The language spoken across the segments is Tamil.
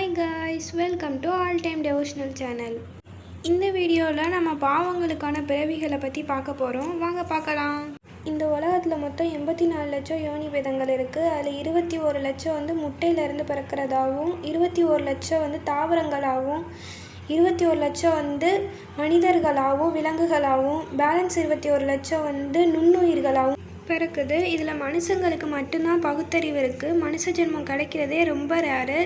Hi guys, welcome to all time devotional channel. இந்த வீடியோவில் நம்ம பாவங்களுக்கான பிறவிகளை பற்றி பார்க்க போகிறோம். வாங்க பார்க்கலாம். இந்த உலகத்தில் மொத்தம் 84 லட்சம் யோனி பேதங்கள் இருக்குது. அதில் 21 லட்சம் முட்டையிலேருந்து பிறக்கிறதாகவும், 21 லட்சம் தாவரங்களாகவும், 21 லட்சம் மனிதர்களாகவும் விலங்குகளாகவும், பேலன்ஸ் 21 லட்சம் நுண்ணுயிர்களாகவும் பிறக்குது. இதில் மனுஷங்களுக்கு மட்டும்தான் பகுத்தறிவு இருக்குது. மனுஷ ஜென்மம் கிடைக்கிறதே ரொம்ப ரேரு.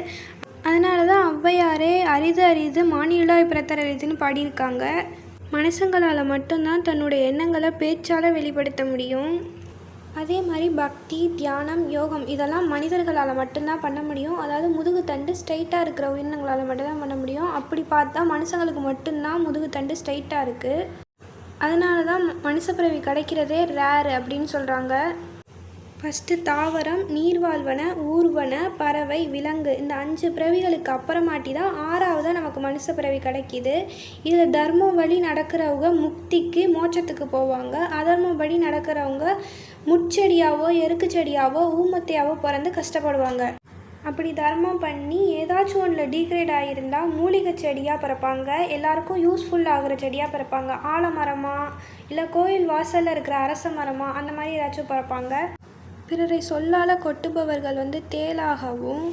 அதனால தான் ஔவையாரே அரிது அரிது மானியுளாய் பிறத்தரரிதுன்னு பாடியிருக்காங்க. மனுஷங்களால் மட்டும்தான் தன்னுடைய எண்ணங்களை பேச்சால் வெளிப்படுத்த முடியும். அதே மாதிரி பக்தி, தியானம், யோகம் இதெல்லாம் மனிதர்களால் மட்டும்தான் பண்ண முடியும். அதாவது முதுகு தண்டு ஸ்ட்ரைட்டாக இருக்கிற உயிரினங்களால் மட்டும்தான் பண்ண முடியும். அப்படி பார்த்தா மனுஷங்களுக்கு மட்டும்தான் முதுகு தண்டு ஸ்ட்ரைட்டாக இருக்குது. அதனால தான் மனுஷ பிறவி கிடைக்கிறதே ரேர் அப்படின்னு சொல்கிறாங்க. ஃபஸ்ட்டு தாவரம், நீர்வாழ்வன, ஊர்வன, பறவை, விலங்கு இந்த 5 பிறவிகளுக்கு அப்புறமாட்டி தான் 6ஆவதாக நமக்கு மனுஷ பிறவி கிடைக்கிது. இதில் தர்மம் வழி நடக்கிறவங்க முக்திக்கு மோட்சத்துக்கு போவாங்க. அதர்மம் வழி நடக்கிறவங்க முட்செடியாவோ எருக்கு செடியாவோ ஊமத்தையாவோ பிறந்து கஷ்டப்படுவாங்க. அப்படி தர்மம் பண்ணி ஏதாச்சும் ஒன்றில் டீக்ரேட் ஆகியிருந்தால் மூலிகை செடியாக பிறப்பாங்க. எல்லாருக்கும் யூஸ்ஃபுல் ஆகிற செடியாக பிறப்பாங்க. ஆலமரமாக இல்லை கோயில் வாசலில் இருக்கிற அரச மரமாக அந்த மாதிரி ஏதாச்சும் பிறப்பாங்க. பிறரை சொல்லால் கொட்டுபவர்கள் தேளாகவும்,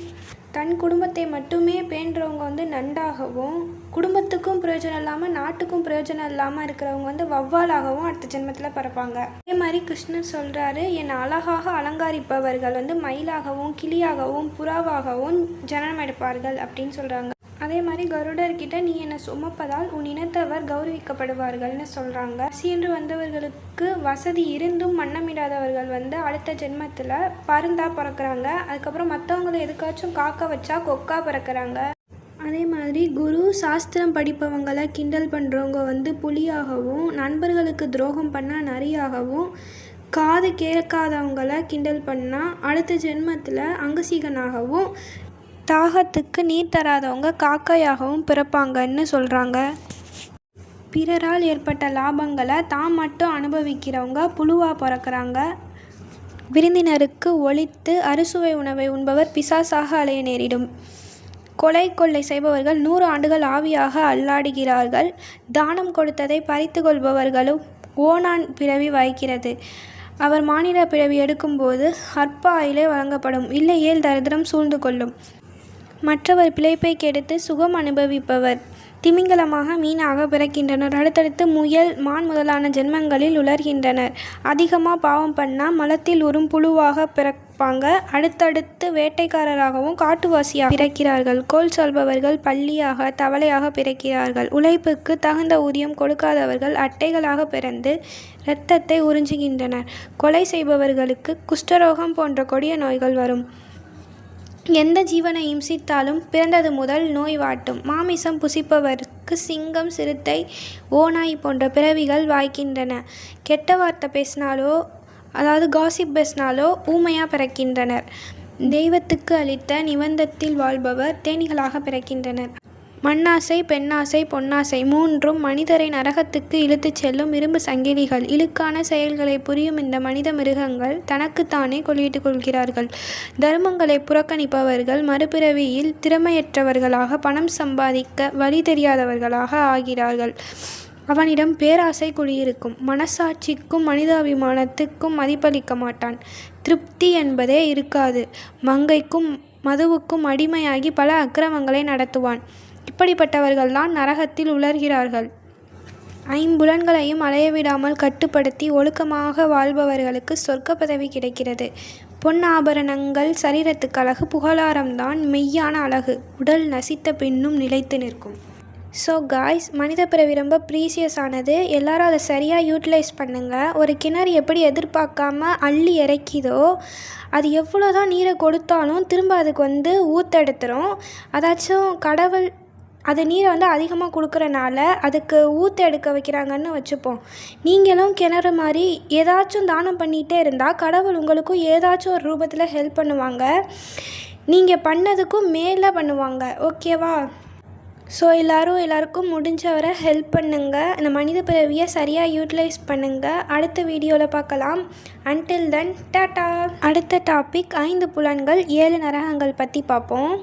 தன் குடும்பத்தை மட்டுமே பேண்டுறவங்க நண்டாகவும், குடும்பத்துக்கும் பிரயோஜனம் இல்லாமல் நாட்டுக்கும் பிரயோஜனம் இல்லாமல் இருக்கிறவங்க வௌவாலாகவும் அடுத்த ஜென்மத்தில் பிறப்பாங்க. அதே மாதிரி கிருஷ்ணர் சொல்கிறாரு, என்னை அழகாக அலங்கரிப்பவர்கள் மயிலாகவும் கிளியாகவும் புறாவாகவும் ஜனனம் எடுப்பார்கள் அப்படின்னு சொல்கிறாங்க. அதே மாதிரி கருடர்கிட்ட நீ என்னை சுமப்பதால் உன் இனத்தவர் கௌரவிக்கப்படுவார்கள்னு சொல்கிறாங்க. சீன்று வந்தவர்களுக்கு வசதி இருந்தும் மன்னமிடாதவர்கள் அடுத்த ஜென்மத்தில் பருந்தாக பிறக்கிறாங்க. அதுக்கப்புறம் மற்றவங்களை எதுக்காச்சும் காக்க வச்சா கொக்கா பிறக்கிறாங்க. அதே மாதிரி குரு சாஸ்திரம் படிப்பவங்களை கிண்டல் பண்ணுறவங்க புலியாகவும், நண்பர்களுக்கு துரோகம் பண்ணால் நரியாகவும், காது கேட்காதவங்களை கிண்டல் பண்ணால் அடுத்த ஜென்மத்தில் அங்கசீகனாகவும், தாகத்துக்கு நீர் தராதவங்க காக்கையாகவும் பிறப்பாங்கன்னு சொல்கிறாங்க. பிறரால் ஏற்பட்ட லாபங்களை தான் மட்டும் அனுபவிக்கிறவங்க புழுவாக பிறக்கிறாங்க. விருந்தினருக்கு ஒழித்து அறுசுவை உணவை உண்பவர் பிசாசாக அலைய நேரிடும். கொள்ளை செய்பவர்கள் 100 ஆண்டுகள் ஆவியாக அல்லாடுகிறார்கள். தானம் கொடுத்ததை பறித்து கொள்பவர்களும் ஓனான் பிறவி வாய்க்கிறது. அவர் மானிட பிறவி எடுக்கும்போது அற்ப ஆயிலே வழங்கப்படும். இல்லையேல் தரித்திரம் சூழ்ந்து கொள்ளும். மற்றவர் பிழைப்பை கெடுத்து சுகம் அனுபவிப்பவர் திமிங்கலமாக மீனாக பிறக்கின்றனர். அடுத்தடுத்து முயல், மான் முதலான ஜென்மங்களில் உலர்கின்றனர். அதிகமாக பாவம் பண்ணால் மலத்தில் உறும் புழுவாக பிறப்பாங்க. அடுத்தடுத்து வேட்டைக்காரராகவும் காட்டுவாசியாக பிறக்கிறார்கள். கோல் சொல்பவர்கள் பள்ளியாக தவளையாக பிறக்கிறார்கள். உழைப்புக்கு தகுந்த ஊதியம் கொடுக்காதவர்கள் அட்டைகளாக பிறந்து இரத்தத்தை உறிஞ்சுகின்றனர். கொலை செய்பவர்களுக்கு குஷ்டரோகம் போன்ற கொடிய நோய்கள் வரும். எந்த ஜீவனை இம்சித்தாலும் பிறந்தது முதல் நோய் வாட்டும். மாமிசம் புசிப்பவருக்கு சிங்கம், சிறுத்தை, ஓநாய் போன்ற பிறவிகள் வாய்க்கின்றன. கெட்ட வார்த்தை பேசினாலோ அதாவது காசிப் பேசினாலோ ஊமையாக பிறக்கின்றனர். தெய்வத்துக்கு அளித்த நிபந்தத்தில் வாழ்பவர் தேனீகளாக பிறக்கின்றனர். மண்ணாசை, பெண்ணாசை, பொன்னாசை 3ம் மனிதரை நரகத்துக்கு இழுத்துச் செல்லும் இரும்பு சங்கிலிகள். இழுக்கான செயல்களை புரியும் இந்த மனித மிருகங்கள் தனக்குத்தானே கொள்ளிட்டுக் கொள்கிறார்கள். தர்மங்களை புறக்கணிப்பவர்கள் மறுபிறவியில் திறமையற்றவர்களாக பணம் சம்பாதிக்க வழி தெரியாதவர்களாக ஆகிறார்கள். அவனிடம் பேராசை குடியிருக்கும். மனசாட்சிக்கும் மனிதாபிமானத்துக்கும் மதிப்பளிக்க மாட்டான். திருப்தி என்பதே இருக்காது. மங்கைக்கும் மதுவுக்கும் அடிமையாகி பல அக்கிரமங்களை நடத்துவான். இப்படிப்பட்டவர்கள்தான் நரகத்தில் உலர்கிறார்கள். 5 புலன்களையும் அலையவிடாமல் கட்டுப்படுத்தி ஒழுக்கமாக வாழ்பவர்களுக்கு சொர்க்க பதவி கிடைக்கிறது. பொன் ஆபரணங்கள் சரீரத்துக்கு அழகு, புகழாரம்தான் மெய்யான அழகு. உடல் நசித்த பின்னும் நிலைத்து நிற்கும். ஸோ காய்ஸ், மனித பிறவி ரொம்ப ப்ரீசியஸ் ஆனது. எல்லாரும் அதை சரியாக யூட்டிலைஸ் பண்ணுங்கள். ஒரு கிணறு எப்படி எதிர்பார்க்காம அள்ளி இறக்கிதோ, அது எவ்வளோ தான் நீரை கொடுத்தாலும் திரும்ப அதுக்கு ஊற்றெடுத்துரும். அதாச்சும் கடவுள் அது நீரை அதிகமாக கொடுக்குறனால அதுக்கு ஊற்றெடுக்க வைக்கிறாங்கன்னு வச்சுப்போம். நீங்களும் கிணறு மாதிரி ஏதாச்சும் தானம் பண்ணிகிட்டே இருந்தால் கடவுள் உங்களுக்கும் ஏதாச்சும் ஒரு ரூபத்தில் ஹெல்ப் பண்ணுவாங்க. நீங்கள் பண்ணதுக்கும் மேலே பண்ணுவாங்க. ஓகேவா? ஸோ எல்லாருக்கும் முடிஞ்சவரை ஹெல்ப் பண்ணுங்கள். இந்த மனித பிறவியை சரியாக யூட்டிலைஸ் பண்ணுங்கள். அடுத்த வீடியோவில் பார்க்கலாம். Until then tata. அடுத்த டாபிக் 5 புலன்கள் 7 நரகங்கள் பற்றி பார்ப்போம்.